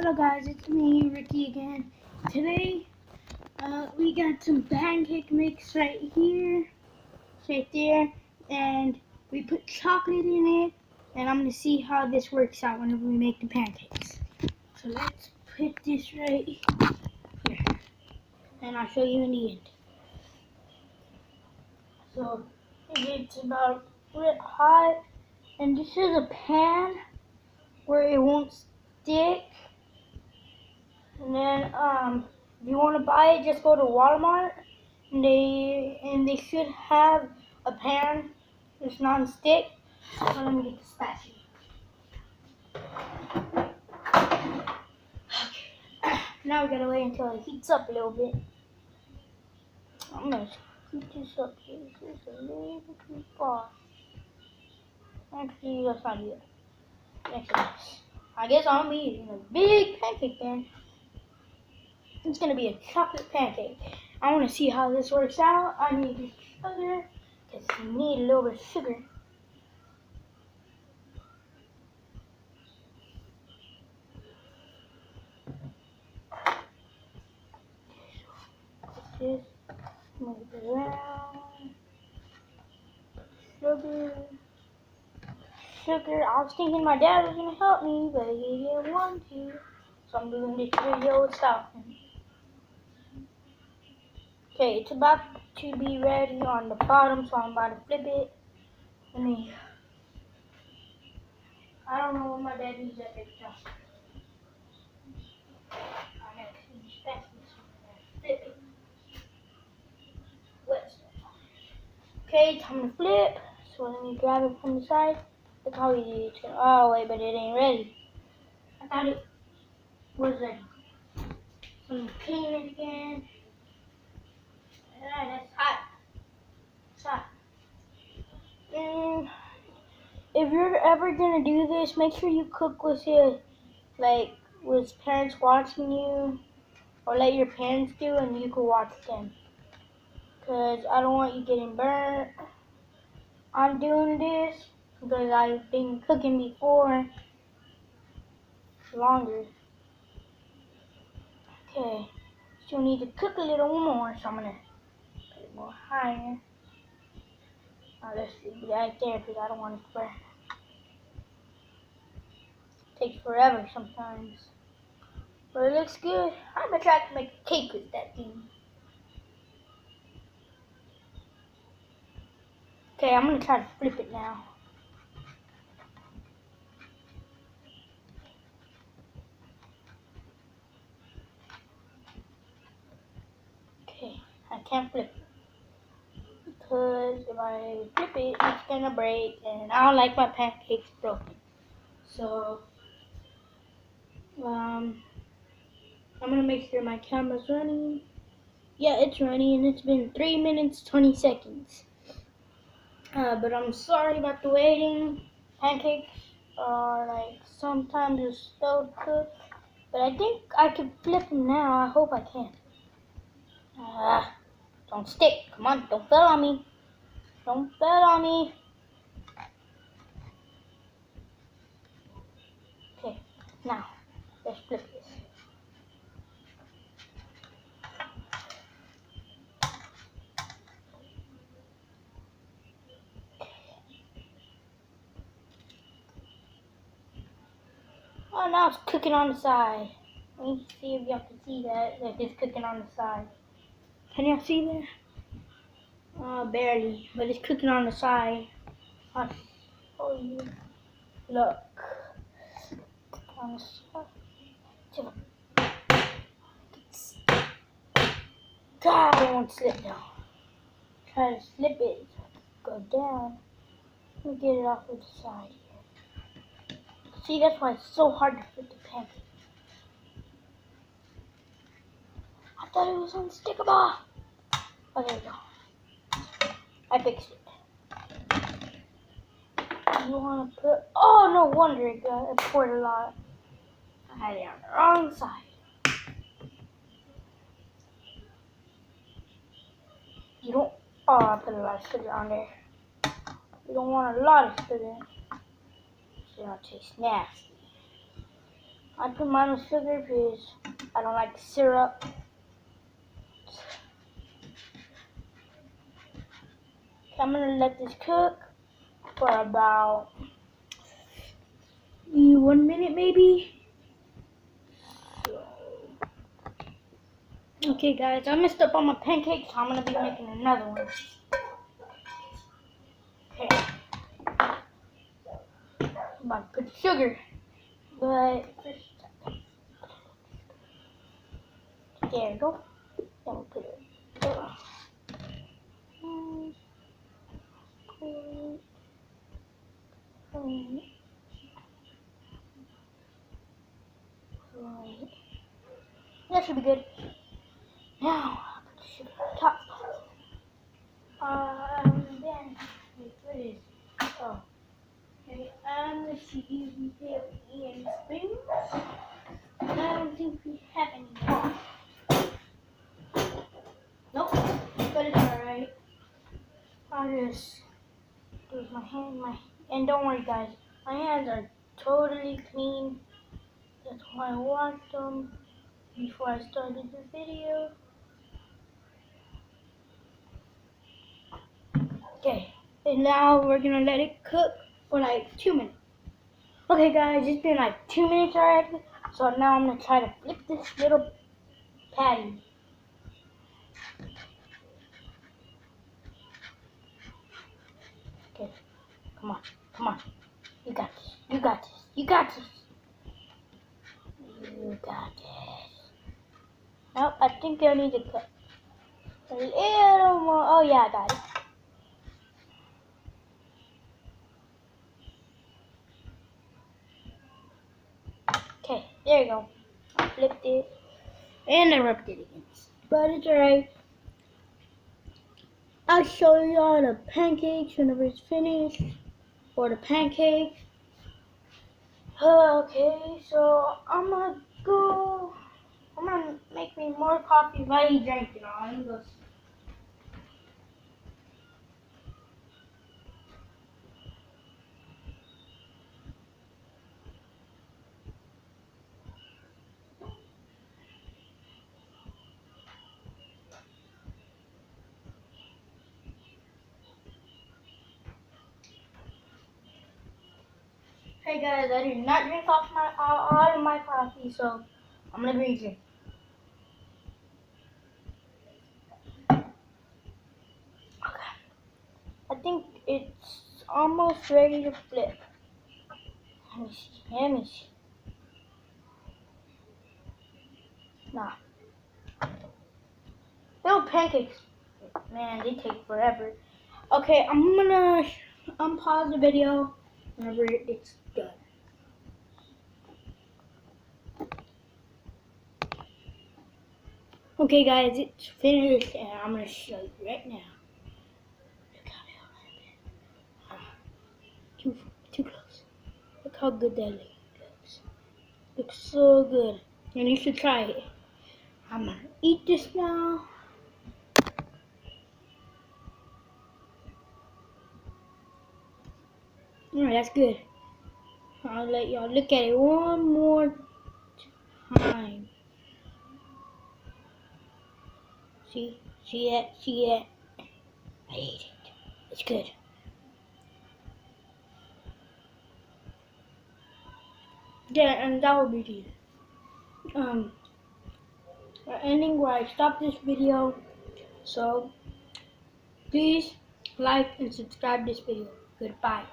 Hello guys, it's me, Ricky again. Today, we got some pancake mix right here, right there, and we put chocolate in it, and I'm gonna see how this works out whenever we make the pancakes. So let's put this right here, and I'll show you in the end. So it gets about red hot, and this is a pan where it won't stick. And then, if you want to buy it, just go to Walmart, and they should have a pan that's non-stick. So let me get the spatula. Okay. Now we gotta wait until it heats up a little bit. I'm gonna scoot this up here. This is a little too far. Actually, that's not good. I guess I'm gonna be using a big pancake pan. It's gonna be a chocolate pancake. I want to see how this works out. I need the sugar, because you need a little bit of sugar. Just move it around. Sugar. I was thinking my dad was gonna help me, but he didn't want to. So I'm doing this video without him. Okay, it's about to be ready on the bottom, so I'm about to flip it. I don't know what my dad uses at this time. I gotta finish that. Flip it. Okay, time to flip. So let me grab it from the side. Look how easy it's gonna. Oh wait, but it ain't ready. I thought it was ready. So I'm clean it again. Alright, that's hot. It's hot. If you're ever gonna do this, make sure you cook with with parents watching you, or let your parents do, and you can watch them. Cause I don't want you getting burnt. I'm doing this because I've been cooking before longer. Okay, so we need to cook a little more, so I'm gonna put it more higher. Now let's leave it right there because I don't want it to burn. It takes forever sometimes, but it looks good. I'm gonna try to make a cake with that thing. Okay, I'm gonna try to flip it now. Okay, I can't flip it because if I flip it, it's gonna break, and I don't like my pancakes broken. So, I'm gonna make sure my camera's running. Yeah, it's running, and it's been 3 minutes 20 seconds. But I'm sorry about the waiting. Pancakes are sometimes they're slow to cook, but I think I can flip them now. I hope I can. Don't stick. Come on, don't fall on me. Don't fall on me. Okay, now let's flip this. Oh, now it's cooking on the side. Let me see if y'all can see that it's cooking on the side. Can y'all see that? Barely, but it's cooking on the side. I'll show you. Look. On the side. God, I won't slip down. Try to slip it. Go down. Let me get it off of the side here. See, that's why it's so hard to flip the pancake. I thought it was unstickable. Oh, there we go. I fixed it. You want to put... Oh, no wonder it poured a lot. I had it on the wrong side. You don't... Oh, I put a lot of sugar on there. You don't want a lot of sugar. It's gonna taste nasty. I put mine with sugar because I don't like syrup. I'm gonna let this cook for about 1 minute maybe. Okay guys, I messed up on my pancakes, so I'm gonna be making another one. Okay. I'm about to put sugar. But first, there we go. Then we'll put it. That should be good. Now, I'll put the sugar on top. Then, wait, what is? Oh, okay. Let's see. Do we have any spoons? I don't think we have any. Nope, but it's alright. I'll just use my hand, and don't worry guys, my hands are totally clean. That's why I washed them before I started the video. Okay, and now we're gonna let it cook for like 2 minutes. Okay guys, it's been like 2 minutes already, so now I'm gonna try to flip this little patty. Okay, come on, come on. You got this, you got this, you got this. You got this. Nope, I think I need to cut a little more. Oh yeah, I got it. Okay, there you go. I flipped it. And I rubbed it again. But it's alright. I'll show y'all the pancakes whenever it's finished. Or the pancakes. Okay, so I'm gonna make me more coffee while you drink it all. I'm gonna go. Hey guys, I did not drink off all of my coffee, so I'm gonna drink it. Okay. I think it's almost ready to flip. Let me see. Let me see. Nah. Little pancakes. Man, they take forever. Okay, I'm gonna unpause the video whenever it's done. Okay guys, it's finished and I'm gonna show you right now. Look how too close. Look how good that looks. Looks so good. And you should try it. I'm gonna eat this now. Alright, that's good. I'll let y'all look at it one more time. See that? I ate it. It's good. Yeah, and that will be the ending where I stop this video. So please like and subscribe this video. Goodbye.